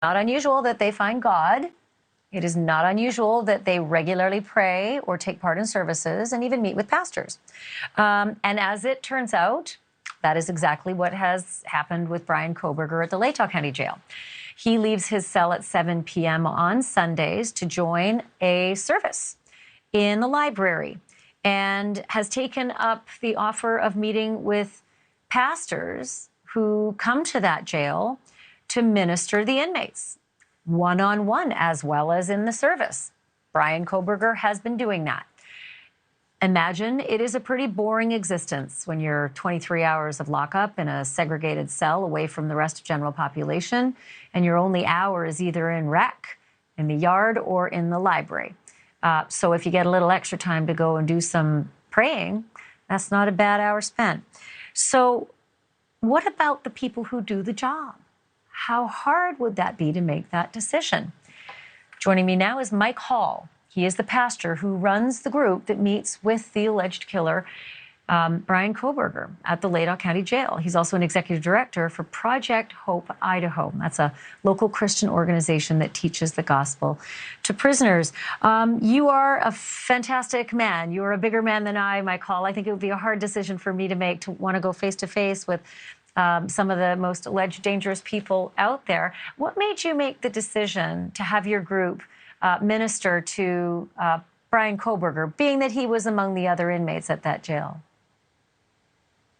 not unusual that they find God. It is not unusual that they regularly pray or take part in services and even meet with pastors. And as it turns out, that is exactly what has happened with Bryan Kohberger at the Latah County Jail. He leaves his cell at 7 p.m. on Sundays to join a service in the library and has taken up the offer of meeting with pastors who come to that jail to minister the inmates one-on-one as well as in the service. Bryan Kohberger has been doing that. Imagine it is a pretty boring existence when you're 23 hours of lockup in a segregated cell away from the rest of general population, and your only hour is either in rec, in the yard, or in the library. So if you get a little extra time to go and do some praying, that's not a bad hour spent. So what about the people who do the job? How hard would that be to make that decision? Joining me now is Mike Hall. He is the pastor who runs the group that meets with the alleged killer, Bryan Kohberger, at the Latah County Jail. He's also an executive director for Project Hope Idaho. That's a local Christian organization that teaches the gospel to prisoners. You are a fantastic man. You are a bigger man than I, Mike Hall. I think it would be a hard decision for me to make, to want to go face to face with some of the most alleged dangerous people out there. What made you make the decision to have your group minister to Bryan Kohberger, being that he was among the other inmates at that jail?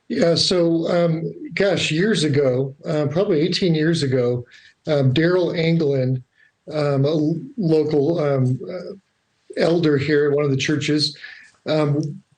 Yeah, so, gosh, years ago, probably 18 years ago, Daryl Anglin, a local elder here at one of the churches,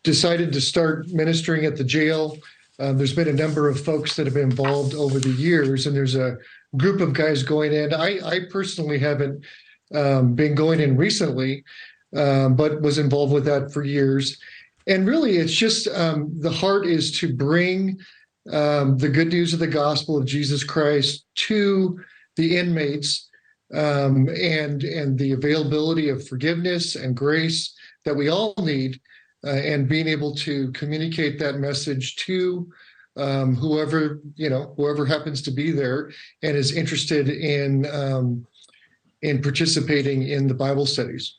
decided to start ministering at the jail. There's been a number of folks that have been involved over the years, and there's a group of guys going in. I personally haven't been going in recently, but was involved with that for years. And really, it's just the heart is to bring the good news of the gospel of Jesus Christ to the inmates, and the availability of forgiveness and grace that we all need, and being able to communicate that message to whoever happens to be there and is interested in participating in the Bible studies.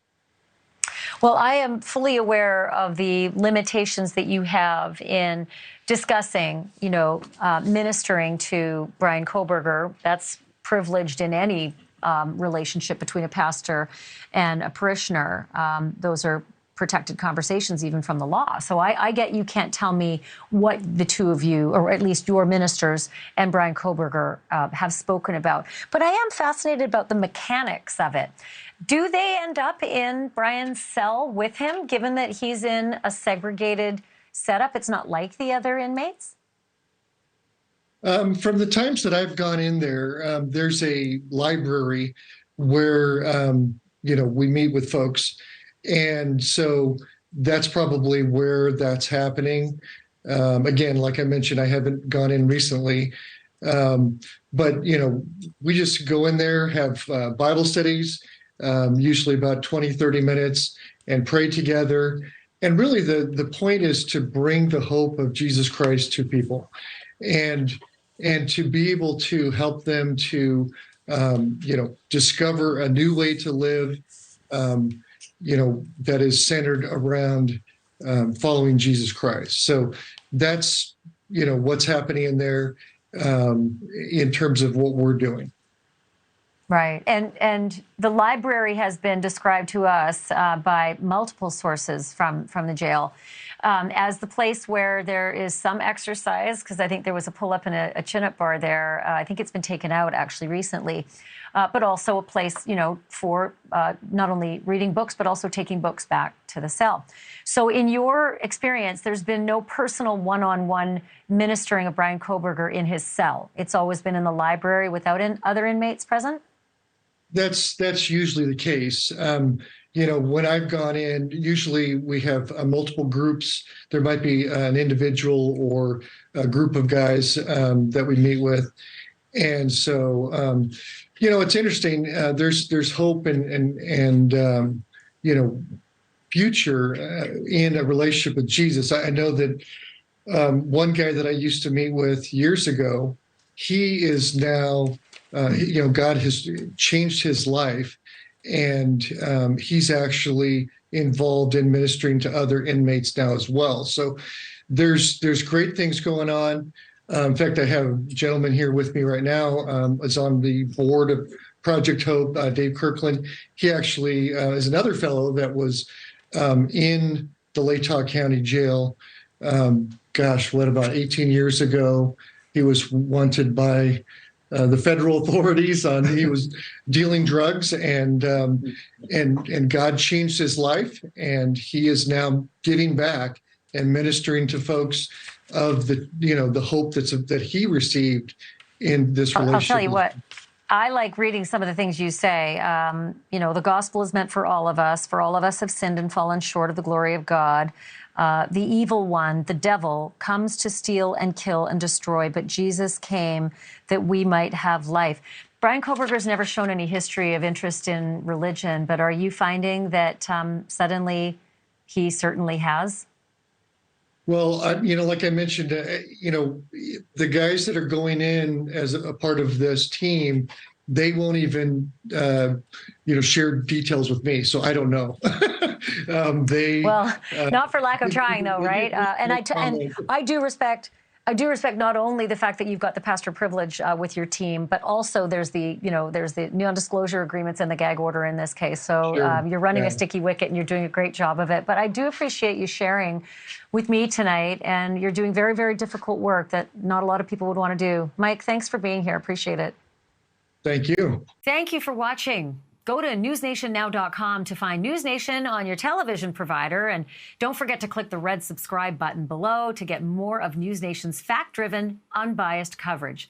Well, I am fully aware of the limitations that you have in discussing, ministering to Bryan Kohberger. That's privileged in any relationship between a pastor and a parishioner. Those are protected conversations even from the law. So I get you can't tell me what the two of you, or at least your ministers and Bryan Kohberger, have spoken about. But I am fascinated about the mechanics of it. Do they end up in Bryan's cell with him, given that he's in a segregated setup? It's not like the other inmates? From the times that I've gone in there, there's a library where, we meet with folks. And so that's probably where that's happening. Again, like I mentioned, I haven't gone in recently. But, we just go in there, have Bible studies, usually about 20, 30 minutes, and pray together. And really the point is to bring the hope of Jesus Christ to people and to be able to help them to, discover a new way to live, that is centered around following Jesus Christ. So that's, what's happening in there in terms of what we're doing. Right. And the library has been described to us by multiple sources from the jail as the place where there is some exercise, because I think there was a pull-up and a chin-up bar there. I think it's been taken out actually recently, but also a place, for not only reading books, but also taking books back to the cell. So in your experience, there's been no personal one-on-one ministering of Bryan Kohberger in his cell. It's always been in the library without other inmates present? That's usually the case. When I've gone in, usually we have multiple groups. There might be an individual or a group of guys that we meet with. And so, it's interesting. There's hope and future in a relationship with Jesus. I know that one guy that I used to meet with years ago, he is now God has changed his life, and he's actually involved in ministering to other inmates now as well. So there's great things going on. In fact, I have a gentleman here with me right now, is on the board of Project Hope, Dave Kirkland. He actually is another fellow that was in the Latah County Jail. About 18 years ago, he was wanted by the federal authorities he was dealing drugs, and God changed his life, and he is now giving back and ministering to folks of the hope that he received in this relationship. I'll tell you what, I like reading some of the things you say. The gospel is meant for all of us, for all of us have sinned and fallen short of the glory of God. The evil one, the devil, comes to steal and kill and destroy, but Jesus came that we might have life. Bryan Kohberger's never shown any history of interest in religion, but are you finding that suddenly he certainly has? Well, like I mentioned, the guys that are going in as a part of this team, they won't even, share details with me. So I don't know. Not for lack of trying, though, right? And I do respect not only the fact that you've got the pastor privilege with your team, but also there's the non-disclosure agreements and the gag order in this case. So Sure. You're running a sticky wicket and you're doing a great job of it. But I do appreciate you sharing with me tonight, and you're doing very, very difficult work that not a lot of people would want to do. Mike, thanks for being here. Appreciate it. Thank you. Thank you for watching. Go to newsnationnow.com to find NewsNation on your television provider. And don't forget to click the red subscribe button below to get more of NewsNation's fact-driven, unbiased coverage.